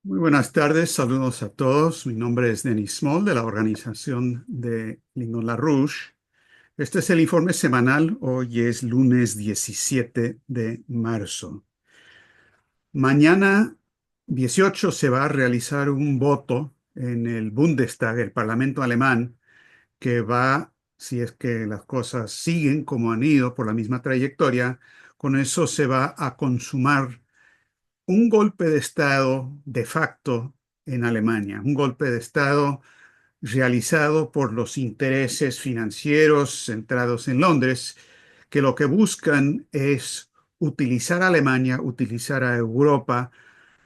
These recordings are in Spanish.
Muy buenas tardes, saludos a todos. Mi nombre es Denis Small de la organización de Lyndon LaRouche. Este es el informe semanal. Hoy es lunes 17 de marzo. Mañana 18 se va a realizar un voto en el Bundestag, el Parlamento alemán, que va, si es que las cosas siguen como han ido por la misma trayectoria, con eso se va a consumar un golpe de Estado de facto en Alemania, un golpe de Estado realizado por los intereses financieros centrados en Londres, que lo que buscan es utilizar a Alemania, utilizar a Europa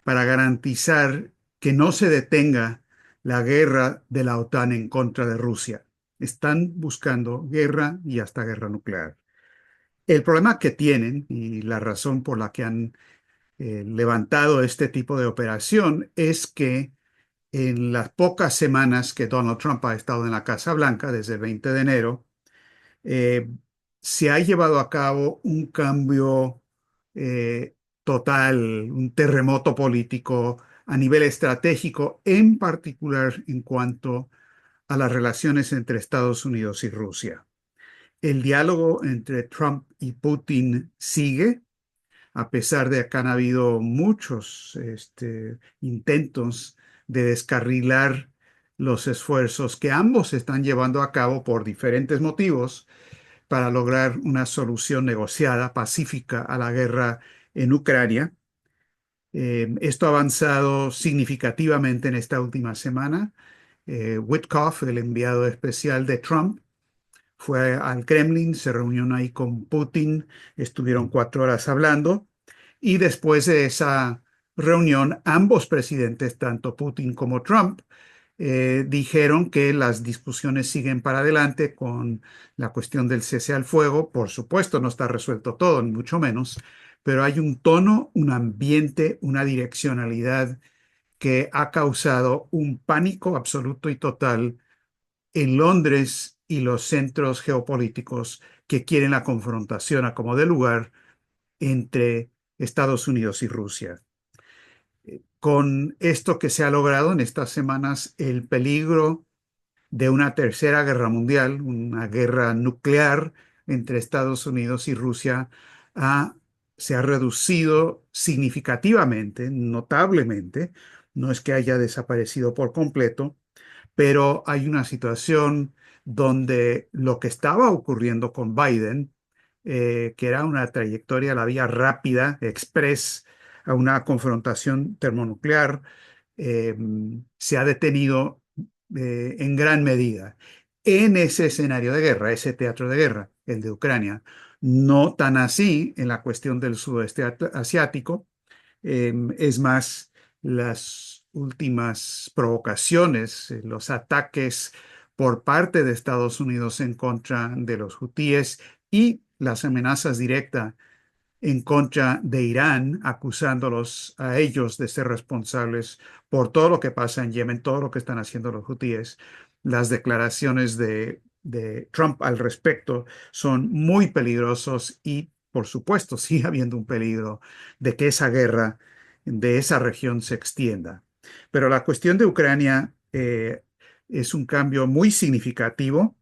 para garantizar que no se detenga la guerra de la OTAN en contra de Rusia. Están buscando guerra y hasta guerra nuclear. El problema que tienen y la razón por la que han levantado este tipo de operación es que en las pocas semanas que Donald Trump ha estado en la Casa Blanca, desde el 20 de enero, eh, se ha llevado a cabo un cambio total, un terremoto político a nivel estratégico, en particular en cuanto a las relaciones entre Estados Unidos y Rusia. El diálogo entre Trump y Putin sigue, a pesar de que han habido muchos intentos de descarrilar los esfuerzos que ambos están llevando a cabo por diferentes motivos para lograr una solución negociada, pacífica a la guerra en Ucrania. Esto ha avanzado significativamente en esta última semana. Witkoff, el enviado especial de Trump, fue al Kremlin, se reunió ahí con Putin, estuvieron 4 horas hablando y después de esa reunión, ambos presidentes, tanto Putin como Trump, dijeron que las discusiones siguen para adelante con la cuestión del cese al fuego. Por supuesto, no está resuelto todo, ni mucho menos, pero hay un tono, un ambiente, una direccionalidad que ha causado un pánico absoluto y total en Londres y los centros geopolíticos que quieren la confrontación a como de lugar entre Estados Unidos y Rusia. Con esto que se ha logrado en estas semanas, el peligro de una tercera guerra mundial, una guerra nuclear entre Estados Unidos y Rusia, ha- se ha reducido significativamente, notablemente. No es que haya desaparecido por completo, pero hay una situación donde lo que estaba ocurriendo con Biden, que era una trayectoria a la vía rápida, express, a una confrontación termonuclear, eh, se ha detenido en gran medida en ese escenario de guerra, ese teatro de guerra, el de Ucrania. No tan así en la cuestión del sudeste asiático. Es más, las últimas provocaciones, los ataques por parte de Estados Unidos en contra de los hutíes y las amenazas directas en contra de Irán, acusándolos a ellos de ser responsables por todo lo que pasa en Yemen, todo lo que están haciendo los hutíes. Las declaraciones de Trump al respecto son muy peligrosos y, por supuesto, sigue habiendo un peligro de que esa guerra de esa región se extienda. Pero la cuestión de Ucrania es un cambio muy significativo.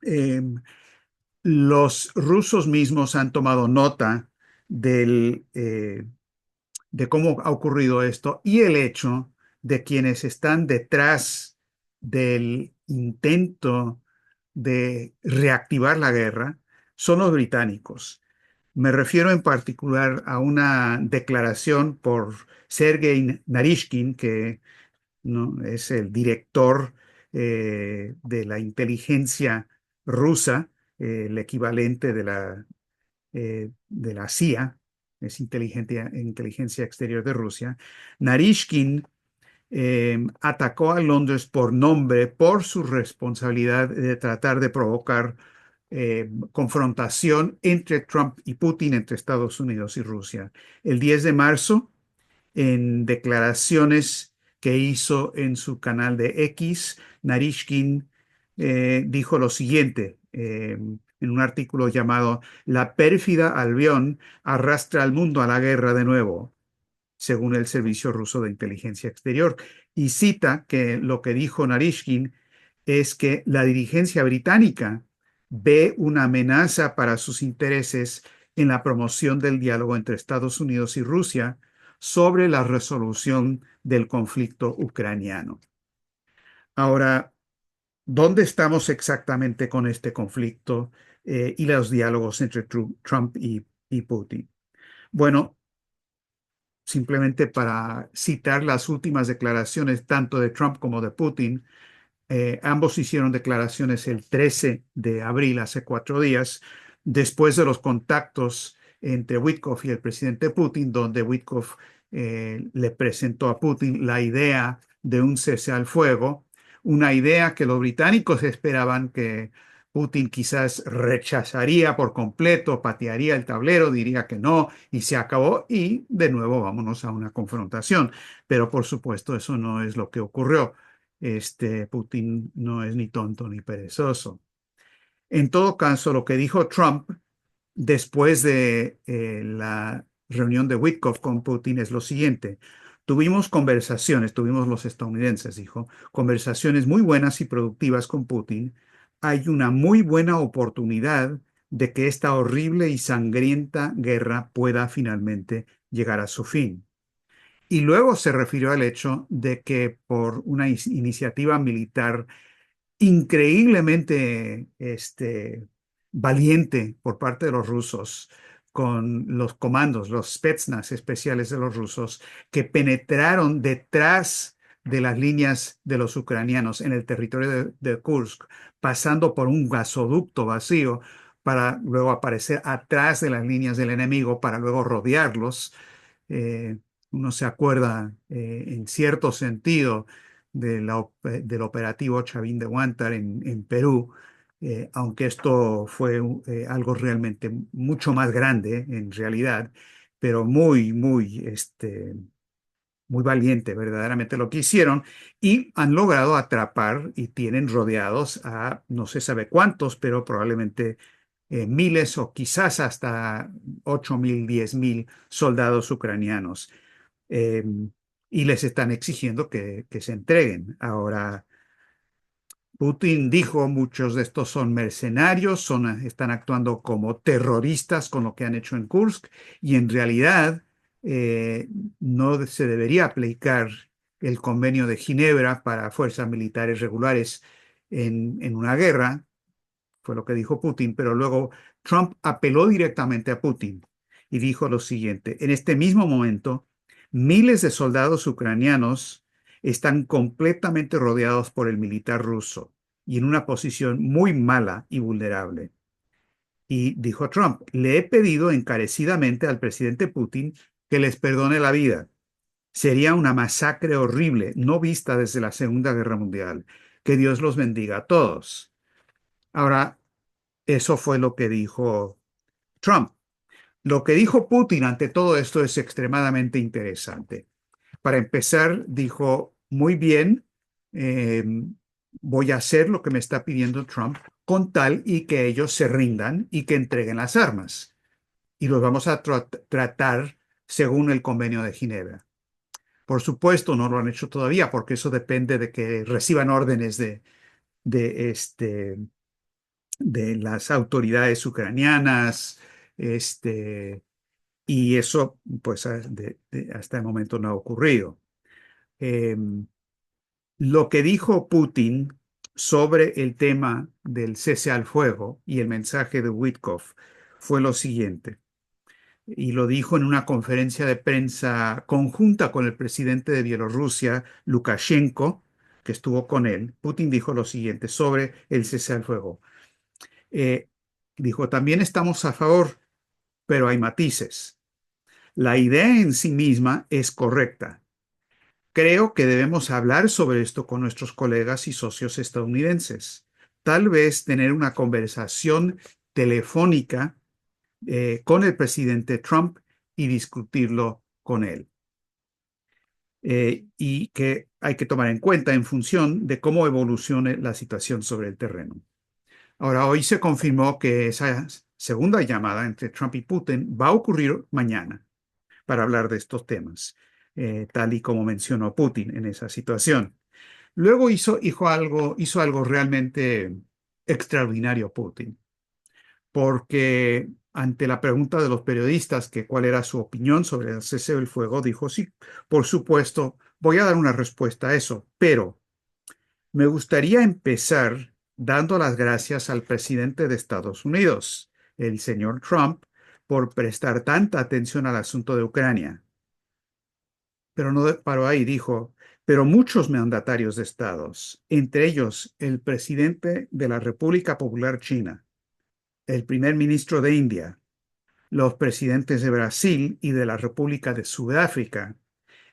Eh, los rusos mismos han tomado nota del, de cómo ha ocurrido esto y el hecho de quienes están detrás del intento de reactivar la guerra son los británicos. Me refiero en particular a una declaración por Sergei Narishkin, que ¿no? Es el director de la inteligencia rusa, el equivalente de la CIA, es inteligencia exterior de Rusia. Narishkin atacó a Londres por nombre por su responsabilidad de tratar de provocar confrontación entre Trump y Putin, entre Estados Unidos y Rusia. El 10 de marzo, en declaraciones que hizo en su canal de X, Narishkin dijo lo siguiente en un artículo llamado La pérfida Albión arrastra al mundo a la guerra de nuevo. según el Servicio Ruso de Inteligencia Exterior. Y cita que lo que dijo Narishkin es que la dirigencia británica ve una amenaza para sus intereses en la promoción del diálogo entre Estados Unidos y Rusia sobre la resolución del conflicto ucraniano. Ahora, ¿dónde estamos exactamente con este conflicto y los diálogos entre Trump y Putin? Bueno, simplemente para citar las últimas declaraciones tanto de Trump como de Putin, ambos hicieron declaraciones el 13 de abril, hace 4 días, después de los contactos entre Witkoff y el presidente Putin, donde Witkoff le presentó a Putin la idea de un cese al fuego, una idea que los británicos esperaban que Putin quizás rechazaría por completo, patearía el tablero, diría que no y se acabó y de nuevo vámonos a una confrontación. Pero por supuesto eso no es lo que ocurrió. Putin no es ni tonto ni perezoso. En todo caso, lo que dijo Trump después de la reunión de Witkoff con Putin es lo siguiente. Tuvimos los estadounidenses, dijo, conversaciones muy buenas y productivas con Putin. Hay una muy buena oportunidad de que esta horrible y sangrienta guerra pueda finalmente llegar a su fin. Y luego se refirió al hecho de que por una iniciativa militar increíblemente valiente por parte de los rusos, con los comandos, los Spetsnaz especiales de los rusos, que penetraron detrás de las líneas de los ucranianos en el territorio de Kursk, pasando por un gasoducto vacío para luego aparecer atrás de las líneas del enemigo, para luego rodearlos. Eh, Uno se acuerda en cierto sentido del operativo Chavín de Huántar en Perú, aunque esto fue algo realmente mucho más grande en realidad, pero muy valiente verdaderamente lo que hicieron y han logrado atrapar y tienen rodeados a no se sabe cuántos, pero probablemente miles o quizás hasta 8.000, 10.000 soldados ucranianos. eh, y les están exigiendo que se entreguen. Ahora, Putin dijo, muchos de estos son mercenarios, están actuando como terroristas con lo que han hecho en Kursk, y en realidad eh, no se debería aplicar el convenio de Ginebra para fuerzas militares regulares en una guerra, fue lo que dijo Putin, pero luego Trump apeló directamente a Putin y dijo lo siguiente: en este mismo momento, miles de soldados ucranianos están completamente rodeados por el militar ruso y en una posición muy mala y vulnerable. Y dijo Trump, le he pedido encarecidamente al presidente Putin que les perdone la vida. Sería una masacre horrible, no vista desde la Segunda Guerra Mundial. Que Dios los bendiga a todos. Ahora, eso fue lo que dijo Trump. Lo que dijo Putin ante todo esto es extremadamente interesante. Para empezar, dijo, muy bien, eh, voy a hacer lo que me está pidiendo Trump con tal y que ellos se rindan y que entreguen las armas. Y los vamos a tratar según el convenio de Ginebra. Por supuesto, no lo han hecho todavía porque eso depende de que reciban órdenes de, este, de las autoridades ucranianas, este, y eso, pues, hasta el momento no ha ocurrido. Eh, lo que dijo Putin sobre el tema del cese al fuego y el mensaje de Witkoff fue lo siguiente, y lo dijo en una conferencia de prensa conjunta con el presidente de Bielorrusia, Lukashenko, que estuvo con él. Putin dijo lo siguiente sobre el cese al fuego. Eh, Dijo, también estamos a favor, pero hay matices. La idea en sí misma es correcta. Creo que debemos hablar sobre esto con nuestros colegas y socios estadounidenses. Tal vez tener una conversación telefónica con el presidente Trump y discutirlo con él. Y que hay que tomar en cuenta en función de cómo evolucione la situación sobre el terreno. Ahora, hoy se confirmó que esa segunda llamada entre Trump y Putin va a ocurrir mañana. para hablar de estos temas, tal y como mencionó Putin en esa situación. Luego hizo algo realmente extraordinario Putin, porque ante la pregunta de los periodistas que cuál era su opinión sobre el cese del fuego, dijo, sí, por supuesto, voy a dar una respuesta a eso, pero me gustaría empezar dando las gracias al presidente de Estados Unidos, el señor Trump, por prestar tanta atención al asunto de Ucrania. Pero no paró ahí, dijo, pero muchos mandatarios de estados, entre ellos el presidente de la República Popular China, el primer ministro de India, los presidentes de Brasil y de la República de Sudáfrica,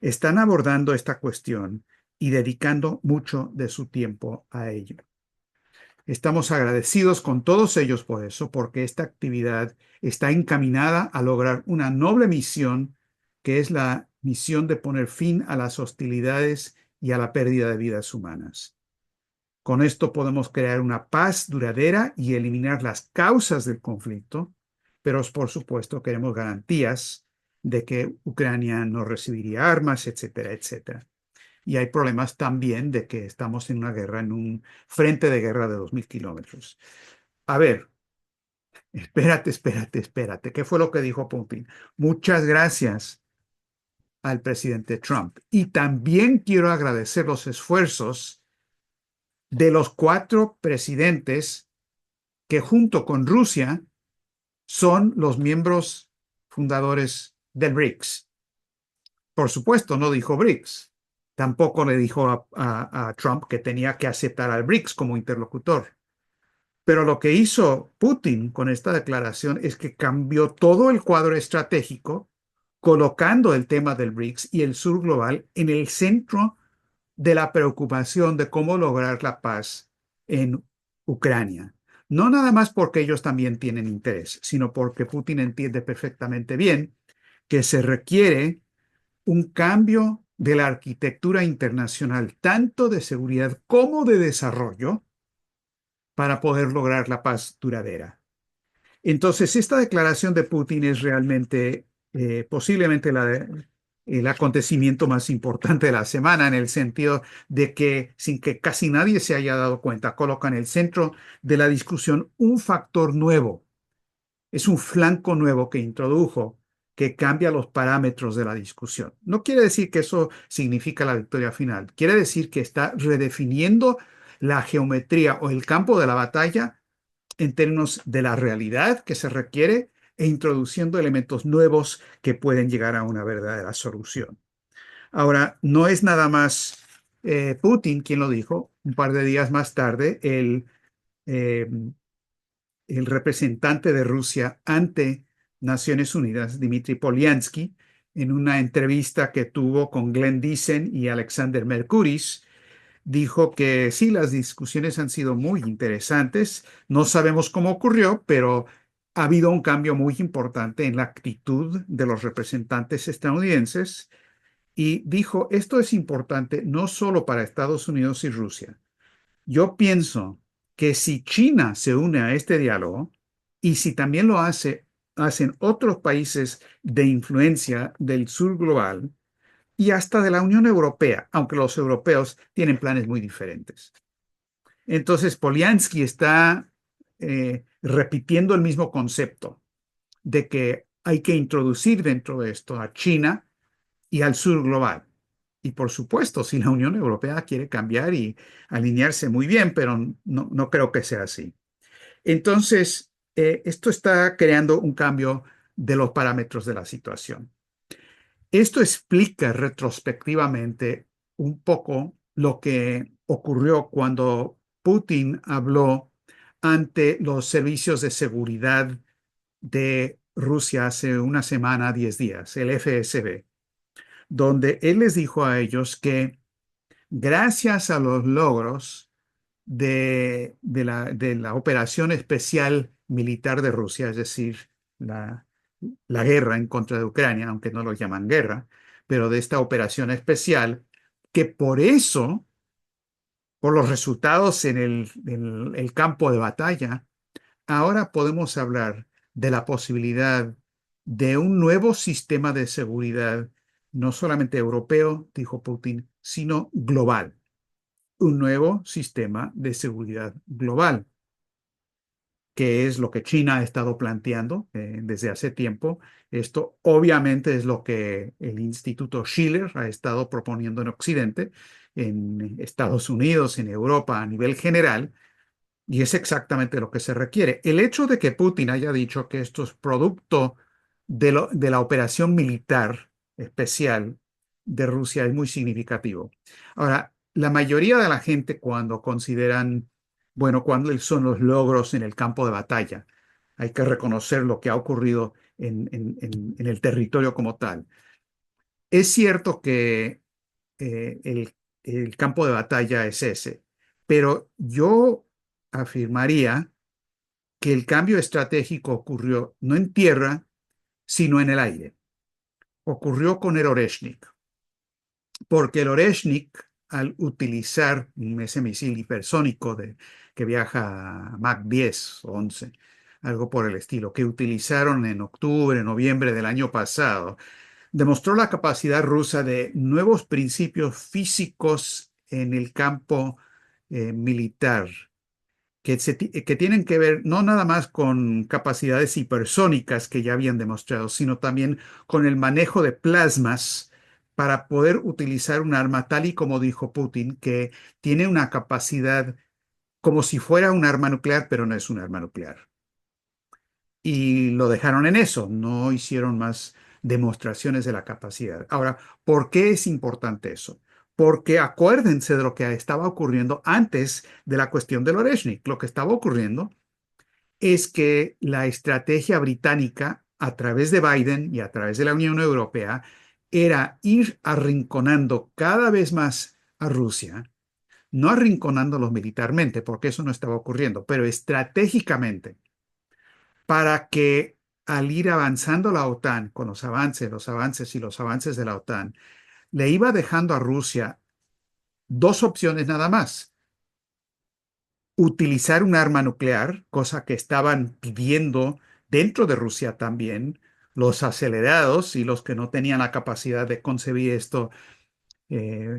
están abordando esta cuestión y dedicando mucho de su tiempo a ello. Estamos agradecidos con todos ellos por eso, porque esta actividad está encaminada a lograr una noble misión, que es la misión de poner fin a las hostilidades y a la pérdida de vidas humanas. Con esto podemos crear una paz duradera y eliminar las causas del conflicto, pero por supuesto queremos garantías de que Ucrania no recibiría armas, etcétera, etcétera. Y hay problemas también de que estamos en una guerra, en un frente de guerra de 2000 kilómetros. A ver, espérate. ¿Qué fue lo que dijo Putin? Muchas gracias al presidente Trump. Y también quiero agradecer los esfuerzos de los 4 presidentes que junto con Rusia son los miembros fundadores del BRICS. Por supuesto, no dijo BRICS. Tampoco le dijo a Trump que tenía que aceptar al BRICS como interlocutor. Pero lo que hizo Putin con esta declaración es que cambió todo el cuadro estratégico, colocando el tema del BRICS y el sur global en el centro de la preocupación de cómo lograr la paz en Ucrania. No nada más porque ellos también tienen interés, sino porque Putin entiende perfectamente bien que se requiere un cambio de la arquitectura internacional, tanto de seguridad como de desarrollo, para poder lograr la paz duradera. Entonces, esta declaración de Putin es realmente posiblemente el acontecimiento más importante de la semana, en el sentido de que, sin que casi nadie se haya dado cuenta, coloca en el centro de la discusión un factor nuevo. Es un flanco nuevo que introdujo, que cambia los parámetros de la discusión. No quiere decir que eso significa la victoria final. Quiere decir que está redefiniendo la geometría o el campo de la batalla en términos de la realidad que se requiere e introduciendo elementos nuevos que pueden llegar a una verdadera solución. Ahora, no es nada más Putin quien lo dijo. Un par de días más tarde, eh, el representante de Rusia ante Naciones Unidas, Dmitry Polyansky, en una entrevista que tuvo con Glenn Diesen y Alexander Mercuris, dijo que sí, las discusiones han sido muy interesantes. No sabemos cómo ocurrió, pero ha habido un cambio muy importante en la actitud de los representantes estadounidenses y dijo, esto es importante no solo para Estados Unidos y Rusia. Yo pienso que si China se une a este diálogo y si también hacen otros países de influencia del sur global, y hasta de la Unión Europea, aunque los europeos tienen planes muy diferentes. Entonces, Poliansky está repitiendo el mismo concepto de que hay que introducir dentro de esto a China y al sur global. Y por supuesto, si la Unión Europea quiere cambiar y alinearse muy bien, pero no creo que sea así. Entonces, esto está creando un cambio de los parámetros de la situación. Esto explica retrospectivamente un poco lo que ocurrió cuando Putin habló ante los servicios de seguridad de Rusia hace una semana, 10 días, el FSB, donde él les dijo a ellos que gracias a los logros de la operación especial militar de Rusia, es decir, la guerra en contra de Ucrania, aunque no lo llaman guerra, pero de esta operación especial, que por eso, por los resultados en el campo de batalla, ahora podemos hablar de la posibilidad de un nuevo sistema de seguridad, no solamente europeo, dijo Putin, sino global. Un nuevo sistema de seguridad global, que es lo que China ha estado planteando desde hace tiempo. Esto obviamente es lo que el Instituto Schiller ha estado proponiendo en Occidente, en Estados Unidos, en Europa a nivel general, y es exactamente lo que se requiere. El hecho de que Putin haya dicho que esto es producto de la operación militar especial de Rusia es muy significativo. Ahora, la mayoría de la gente cuando consideran, bueno, cuáles son los logros en el campo de batalla, hay que reconocer lo que ha ocurrido en el territorio como tal. Es cierto que el campo de batalla es ese, pero yo afirmaría que el cambio estratégico ocurrió no en tierra, sino en el aire. Ocurrió con el Oreshnik, porque el Oreshnik, al utilizar ese misil hipersónico que viaja a Mach 10 o 11, algo por el estilo, que utilizaron en octubre, noviembre del año pasado, demostró la capacidad rusa de nuevos principios físicos en el campo militar que tienen que ver no nada más con capacidades hipersónicas que ya habían demostrado, sino también con el manejo de plasmas para poder utilizar un arma tal y como dijo Putin, que tiene una capacidad como si fuera un arma nuclear, pero no es un arma nuclear. Y lo dejaron en eso, no hicieron más demostraciones de la capacidad. Ahora, ¿por qué es importante eso? Porque acuérdense de lo que estaba ocurriendo antes de la cuestión del Oreshnik. Lo que estaba ocurriendo es que la estrategia británica, a través de Biden y a través de la Unión Europea, era ir arrinconando cada vez más a Rusia, no arrinconándolos militarmente, porque eso no estaba ocurriendo, pero estratégicamente para que al ir avanzando la OTAN con los avances y los avances de la OTAN, le iba dejando a Rusia dos opciones nada más. Utilizar un arma nuclear, cosa que estaban pidiendo dentro de Rusia también los acelerados y los que no tenían la capacidad de concebir esto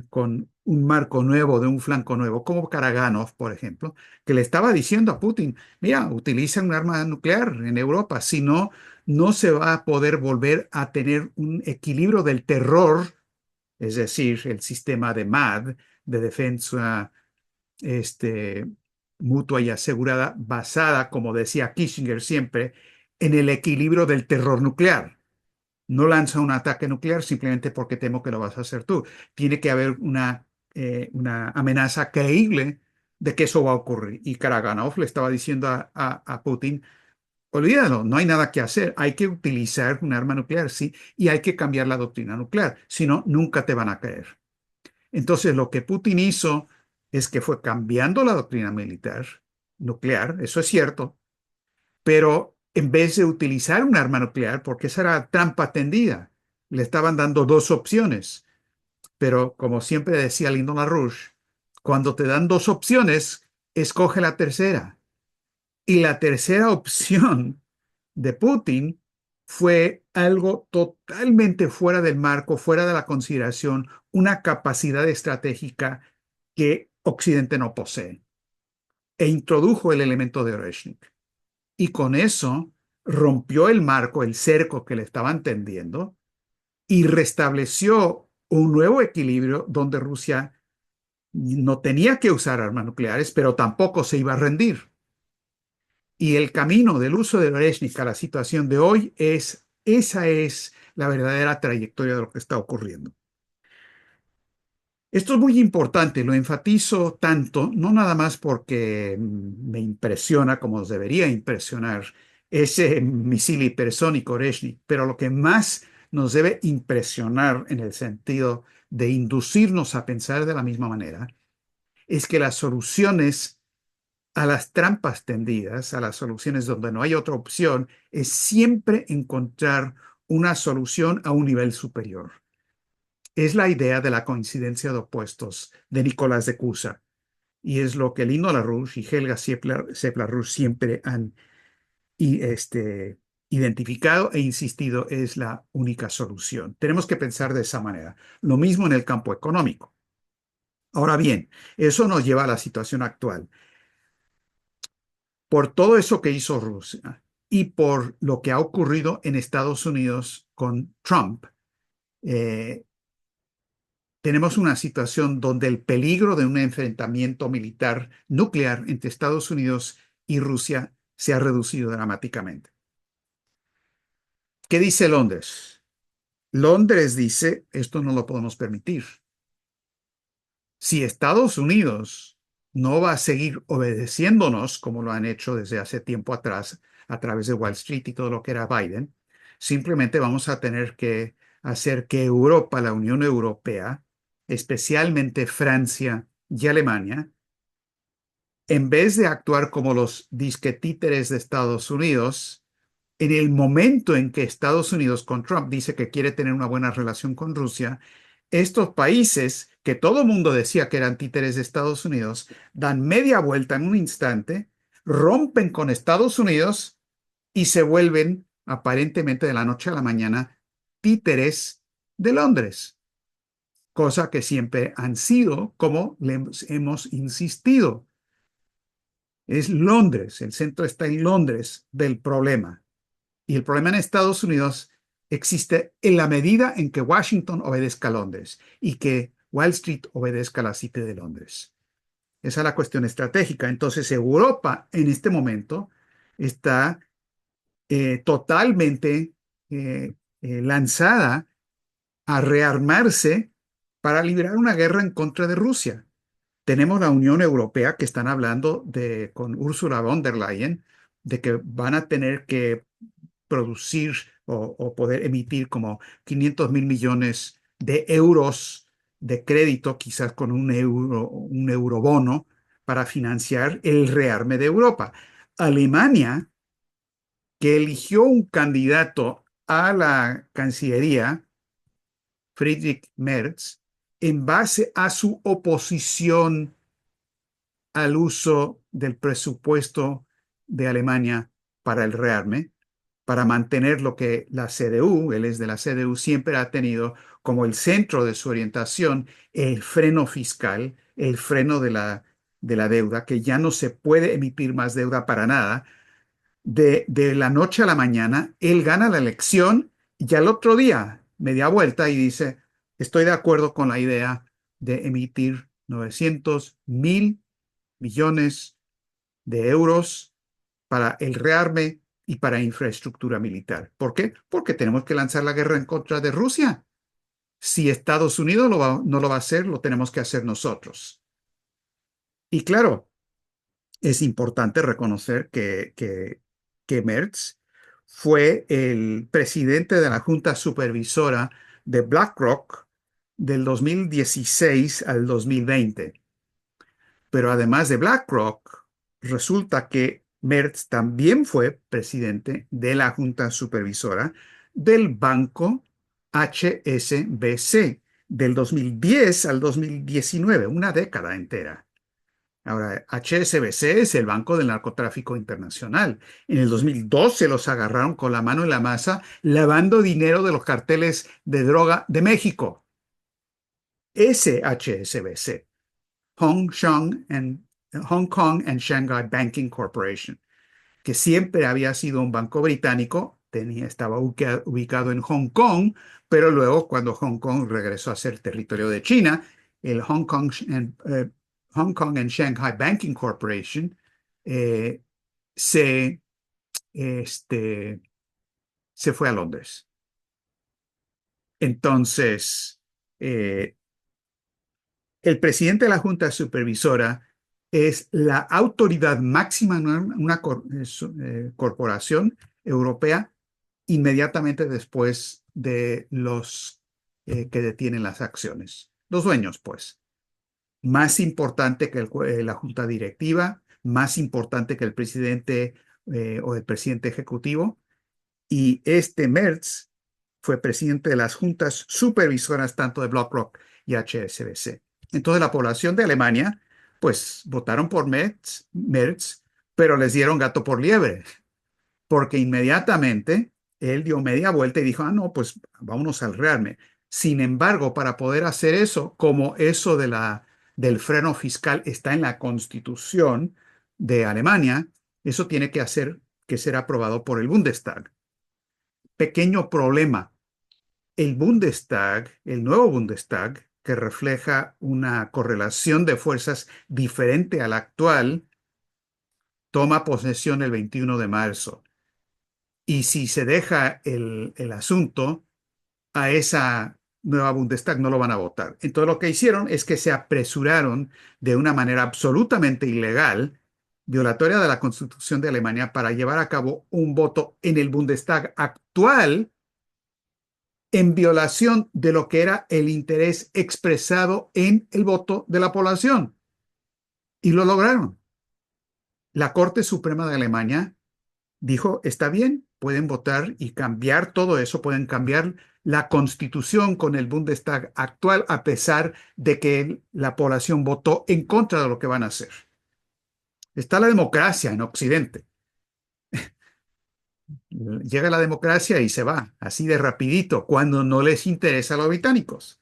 con un marco nuevo, de un flanco nuevo, como Karaganov, por ejemplo, que le estaba diciendo a Putin, mira, utiliza un arma nuclear en Europa, si no, no se va a poder volver a tener un equilibrio del terror, es decir, el sistema de MAD, de defensa este, mutua y asegurada, basada, como decía Kissinger siempre, en el equilibrio del terror nuclear. No lanza un ataque nuclear simplemente porque temo que lo vas a hacer tú. Tiene que haber una amenaza creíble de que eso va a ocurrir. Y Karaganov le estaba diciendo a Putin, olvídalo, no hay nada que hacer, hay que utilizar un arma nuclear, sí, y hay que cambiar la doctrina nuclear, si no, nunca te van a creer. Entonces, lo que Putin hizo es que fue cambiando la doctrina militar nuclear, eso es cierto, pero en vez de utilizar un arma nuclear, porque esa era trampa tendida, le estaban dando dos opciones. Pero como siempre decía Lyndon LaRouche, cuando te dan dos opciones, escoge la tercera. Y la tercera opción de Putin fue algo totalmente fuera del marco, fuera de la consideración, una capacidad estratégica que Occidente no posee. E introdujo el elemento de Oreshnik. Y con eso rompió el marco, el cerco que le estaban tendiendo y restableció un nuevo equilibrio donde Rusia no tenía que usar armas nucleares, pero tampoco se iba a rendir. Y el camino del uso de Oreshnik a la situación de hoy esa es la verdadera trayectoria de lo que está ocurriendo. Esto es muy importante, lo enfatizo tanto, no nada más porque me impresiona como os debería impresionar ese misil hipersónico Oreshnik, pero lo que más nos debe impresionar en el sentido de inducirnos a pensar de la misma manera es que las soluciones a las trampas tendidas, a las soluciones donde no hay otra opción, es siempre encontrar una solución a un nivel superior. Es la idea de la coincidencia de opuestos de Nicolás de Cusa y es lo que Lino LaRouche y Helga Sepler-Rouche siempre han identificado e insistido es la única solución. Tenemos que pensar de esa manera. Lo mismo en el campo económico. Ahora bien, eso nos lleva a la situación actual. Por todo eso que hizo Rusia y por lo que ha ocurrido en Estados Unidos con Trump, eh, tenemos una situación donde el peligro de un enfrentamiento militar nuclear entre Estados Unidos y Rusia se ha reducido dramáticamente. ¿Qué dice Londres? Londres dice, esto no lo podemos permitir. Si Estados Unidos no va a seguir obedeciéndonos, como lo han hecho desde hace tiempo atrás, a través de Wall Street y todo lo que era Biden, simplemente vamos a tener que hacer que Europa, la Unión Europea, especialmente Francia y Alemania, en vez de actuar como los disquetíteres de Estados Unidos, en el momento en que Estados Unidos con Trump dice que quiere tener una buena relación con Rusia, estos países que todo el mundo decía que eran títeres de Estados Unidos, dan media vuelta en un instante, rompen con Estados Unidos y se vuelven aparentemente de la noche a la mañana títeres de Londres, cosa que siempre han sido, como les hemos insistido. Es Londres, el centro está en Londres del problema. Y el problema en Estados Unidos existe en la medida en que Washington obedezca a Londres y que Wall Street obedezca a la City de Londres. Esa es la cuestión estratégica. Entonces, Europa en este momento está totalmente lanzada a rearmarse para librar una guerra en contra de Rusia. Tenemos la Unión Europea que están hablando con Ursula von der Leyen de que van a tener que producir o poder emitir como 500.000 millones de euros de crédito, quizás con un eurobono, para financiar el rearme de Europa. Alemania, que eligió un candidato a la Cancillería, Friedrich Merz, en base a su oposición al uso del presupuesto de Alemania para el rearme, para mantener lo que la CDU, él es de la CDU, siempre ha tenido como el centro de su orientación, el freno fiscal, el freno de la deuda, que ya no se puede emitir más deuda para nada. De la noche a la mañana, él gana la elección y ya el otro día media vuelta y dice, estoy de acuerdo con la idea de emitir 900.000 millones de euros para el rearme y para infraestructura militar. ¿Por qué? Porque tenemos que lanzar la guerra en contra de Rusia. Si Estados Unidos no lo va a hacer, lo tenemos que hacer nosotros. Y claro, es importante reconocer que Merz fue el presidente de la Junta Supervisora de BlackRock del 2016 al 2020. Pero además de BlackRock, resulta que Merz también fue presidente de la Junta Supervisora del banco HSBC del 2010 al 2019, una década entera. Ahora, HSBC es el Banco del Narcotráfico Internacional. En el 2012 los agarraron con la mano en la masa lavando dinero de los carteles de droga de México. Ese HSBC. Hong Kong and Shanghai Banking Corporation, que siempre había sido un banco británico, estaba ubicado en Hong Kong, pero luego cuando Hong Kong regresó a ser territorio de China, el Hong Kong and Shanghai Banking Corporation eh, se, este, se fue a Londres. Entonces, eh, el presidente de la Junta Supervisora es la autoridad máxima en una corporación europea inmediatamente después de los que detienen las acciones. Los dueños, pues. Más importante que la junta directiva, más importante que el presidente o el presidente ejecutivo. Y este Merz fue presidente de las juntas supervisoras tanto de BlackRock y HSBC. Entonces la población de Alemania, pues votaron por Merz, pero les dieron gato por liebre. porque inmediatamente él dio media vuelta y dijo, ah, no, pues vámonos al rearme. Sin embargo, para poder hacer eso, como eso del freno fiscal está en la Constitución de Alemania, eso tiene que ser aprobado por el Bundestag. Pequeño problema. El Bundestag, el nuevo Bundestag, que refleja una correlación de fuerzas diferente a la actual, toma posesión el 21 de marzo. Y si se deja el asunto a esa nueva Bundestag, no lo van a votar. Entonces lo que hicieron es que se apresuraron de una manera absolutamente ilegal, violatoria de la Constitución de Alemania, para llevar a cabo un voto en el Bundestag actual en violación de lo que era el interés expresado en el voto de la población. Y lo lograron. La Corte Suprema de Alemania dijo, está bien, pueden votar y cambiar todo eso, pueden cambiar la constitución con el Bundestag actual a pesar de que la población votó en contra de lo que van a hacer. Está la democracia en Occidente. Llega la democracia y se va, así de rapidito, cuando no les interesa a los británicos.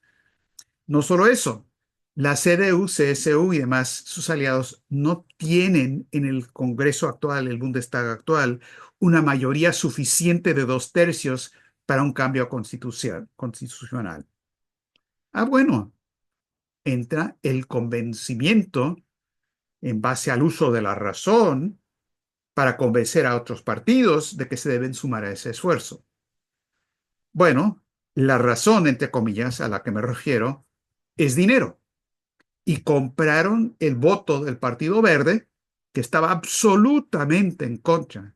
No solo eso, la CDU, CSU y demás, sus aliados, no tienen en el Congreso actual, el Bundestag actual, una mayoría suficiente de 2/3 para un cambio constitucional. Ah, bueno, entra el convencimiento en base al uso de la razón para convencer a otros partidos de que se deben sumar a ese esfuerzo. Bueno, la razón, entre comillas, a la que me refiero, es dinero. Y compraron el voto del Partido Verde, que estaba absolutamente en contra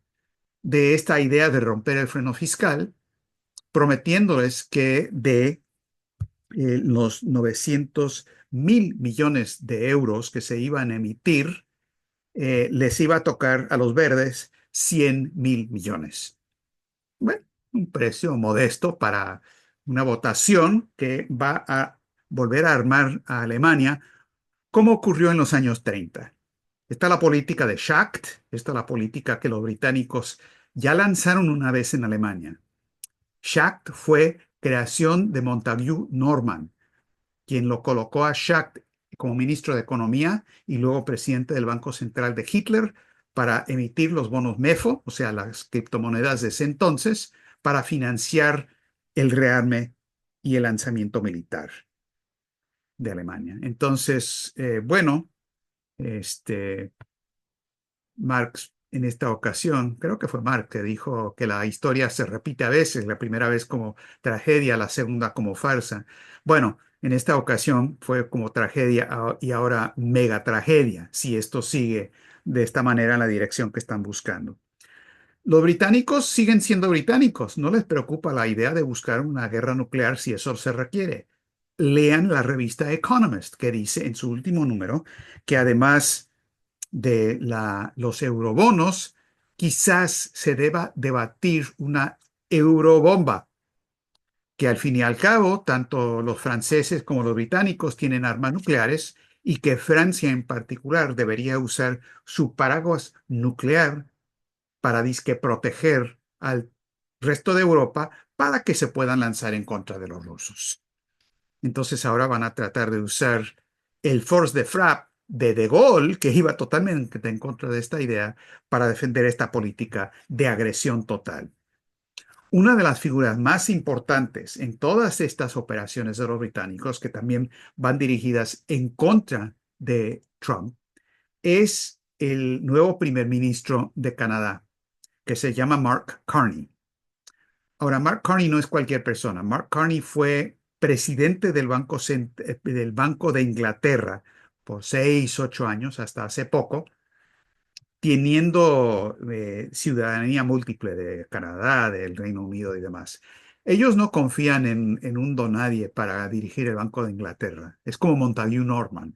de esta idea de romper el freno fiscal, prometiéndoles que de los 900.000 millones de euros que se iban a emitir, les iba a tocar a los verdes 100.000 millones. Bueno, un precio modesto para una votación que va a volver a armar a Alemania como ocurrió en los años 30. Está la política de Schacht, esta es la política que los británicos ya lanzaron una vez en Alemania. Schacht fue creación de Montagu Norman, quien lo colocó a Schacht como ministro de Economía y luego presidente del Banco Central de Hitler para emitir los bonos MEFO, o sea, las criptomonedas de ese entonces, para financiar el rearme y el lanzamiento militar de Alemania. Entonces, bueno, este, Marx en esta ocasión, creo que fue Marx que dijo que la historia se repite a veces, la primera vez como tragedia, la segunda como farsa. Bueno, en esta ocasión fue como tragedia y ahora mega tragedia, si esto sigue de esta manera en la dirección que están buscando. Los británicos siguen siendo británicos, no les preocupa la idea de buscar una guerra nuclear si eso se requiere. Lean la revista Economist, que dice en su último número que además de los eurobonos, quizás se deba debatir una eurobomba, que al fin y al cabo, tanto los franceses como los británicos tienen armas nucleares y que Francia en particular debería usar su paraguas nuclear para disque proteger al resto de Europa para que se puedan lanzar en contra de los rusos. Entonces ahora van a tratar de usar el force de frappe de Gaulle, que iba totalmente en contra de esta idea, para defender esta política de agresión total. Una de las figuras más importantes en todas estas operaciones de los británicos, que también van dirigidas en contra de Trump, es el nuevo primer ministro de Canadá, que se llama Mark Carney. Ahora, Mark Carney no es cualquier persona. Mark Carney fue presidente del Banco de Inglaterra por 6, 8 años, hasta hace poco, teniendo ciudadanía múltiple de Canadá, del Reino Unido y demás. Ellos no confían en un donadie para dirigir el Banco de Inglaterra. Es como Montagu Norman.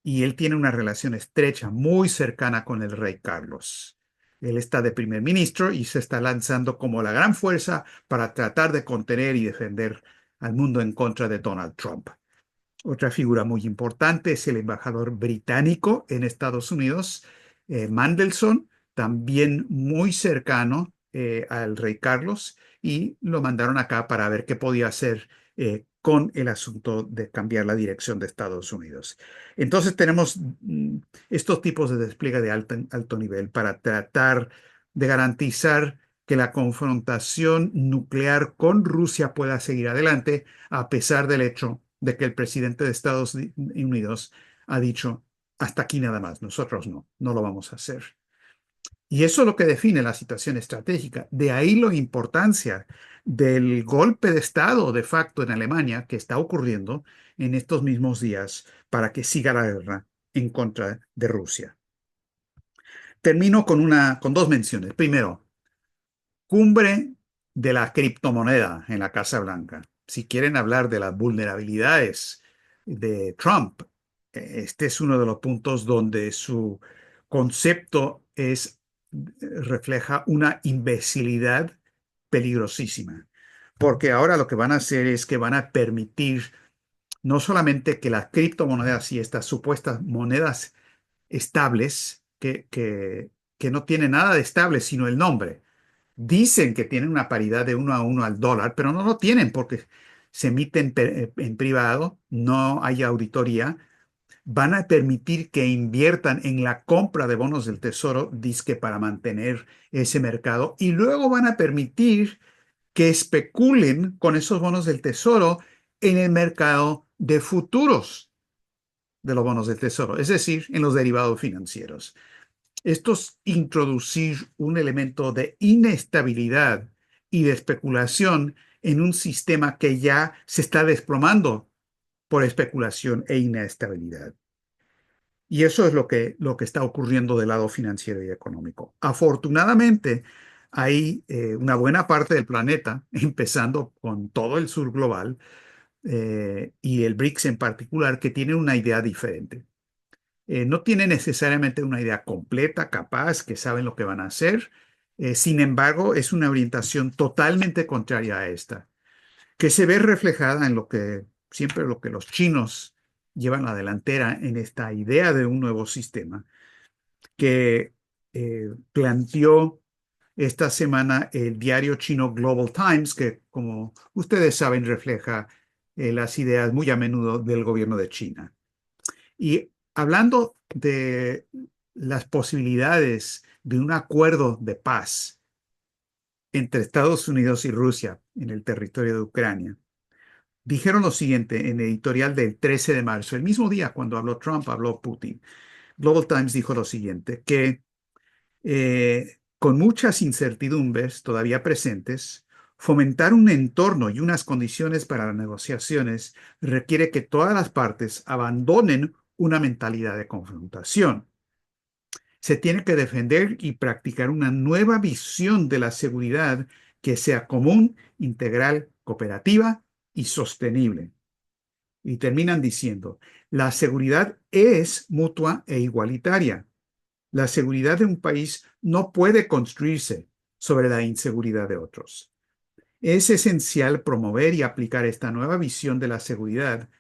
Y él tiene una relación estrecha, muy cercana con el rey Carlos. Él está de primer ministro y se está lanzando como la gran fuerza para tratar de contener y defender al mundo en contra de Donald Trump. Otra figura muy importante es el embajador británico en Estados Unidos, Mandelson, también muy cercano al rey Carlos, y lo mandaron acá para ver qué podía hacer con el asunto de cambiar la dirección de Estados Unidos. Entonces tenemos estos tipos de despliegue de alto nivel para tratar de garantizar que la confrontación nuclear con Rusia pueda seguir adelante, a pesar del hecho de que el presidente de Estados Unidos ha dicho, hasta aquí nada más, nosotros no lo vamos a hacer. Y eso es lo que define la situación estratégica. De ahí la importancia del golpe de Estado de facto en Alemania que está ocurriendo en estos mismos días para que siga la guerra en contra de Rusia. Termino con dos menciones. Primero, cumbre de la criptomoneda en la Casa Blanca. Si quieren hablar de las vulnerabilidades de Trump, este es uno de los puntos donde su concepto refleja una imbecilidad peligrosísima. Porque ahora lo que van a hacer es que van a permitir no solamente que las criptomonedas y estas supuestas monedas estables, que no tienen nada de estable sino el nombre, dicen que tienen una paridad de 1 a 1 al dólar, pero no lo tienen porque se emiten en privado, no hay auditoría. Van a permitir que inviertan en la compra de bonos del tesoro, dizque para mantener ese mercado, y luego van a permitir que especulen con esos bonos del tesoro en el mercado de futuros de los bonos del tesoro, es decir, en los derivados financieros. Esto es introducir un elemento de inestabilidad y de especulación en un sistema que ya se está desplomando por especulación e inestabilidad. Y eso es lo que está ocurriendo del lado financiero y económico. Afortunadamente, hay una buena parte del planeta, empezando con todo el sur global y el BRICS en particular, que tiene una idea diferente. No tiene necesariamente una idea completa, capaz, que saben lo que van a hacer. Sin embargo, es una orientación totalmente contraria a esta, que se ve reflejada en lo que los chinos llevan a la delantera en esta idea de un nuevo sistema que planteó esta semana el diario chino Global Times, que como ustedes saben refleja las ideas muy a menudo del gobierno de China. Y hablando de las posibilidades de un acuerdo de paz entre Estados Unidos y Rusia en el territorio de Ucrania, dijeron lo siguiente en el editorial del 13 de marzo, el mismo día cuando habló Trump, habló Putin. Global Times dijo lo siguiente, que con muchas incertidumbres todavía presentes, fomentar un entorno y unas condiciones para las negociaciones requiere que todas las partes abandonen una mentalidad de confrontación. Se tiene que defender y practicar una nueva visión de la seguridad que sea común, integral, cooperativa y sostenible. Y terminan diciendo, la seguridad es mutua e igualitaria. La seguridad de un país no puede construirse sobre la inseguridad de otros. Es esencial promover y aplicar esta nueva visión de la seguridad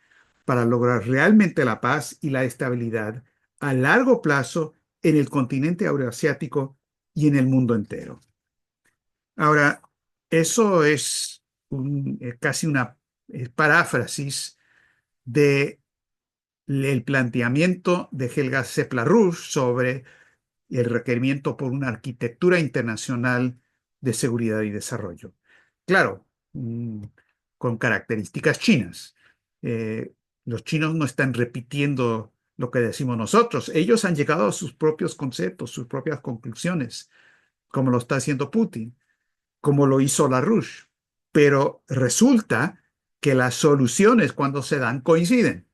para lograr realmente la paz y la estabilidad a largo plazo en el continente euroasiático y en el mundo entero. Ahora, eso es casi una paráfrasis del planteamiento de Helga Zepp-Larouche sobre el requerimiento por una arquitectura internacional de seguridad y desarrollo. Claro, con características chinas. Eh, los chinos no están repitiendo lo que decimos nosotros. Ellos han llegado a sus propios conceptos, sus propias conclusiones, como lo está haciendo Putin, como lo hizo LaRouche. Pero resulta que las soluciones cuando se dan coinciden.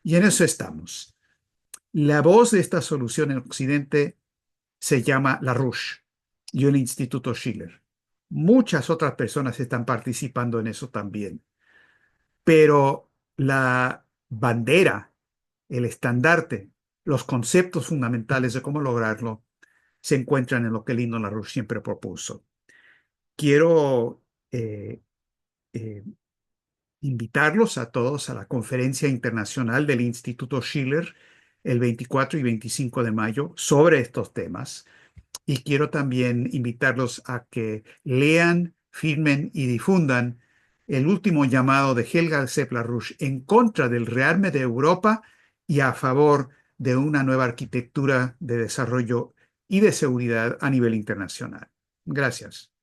Y en eso estamos. La voz de esta solución en Occidente se llama LaRouche y el Instituto Schiller. Muchas otras personas están participando en eso también, pero la bandera, el estandarte, los conceptos fundamentales de cómo lograrlo se encuentran en lo que Lyndon LaRouche siempre propuso. Quiero eh, eh, invitarlos a todos a la conferencia internacional del Instituto Schiller el 24 y 25 de mayo sobre estos temas. Y quiero también invitarlos a que lean, firmen y difundan el último llamado de Helga Zepp-LaRouche en contra del rearme de Europa y a favor de una nueva arquitectura de desarrollo y de seguridad a nivel internacional. Gracias.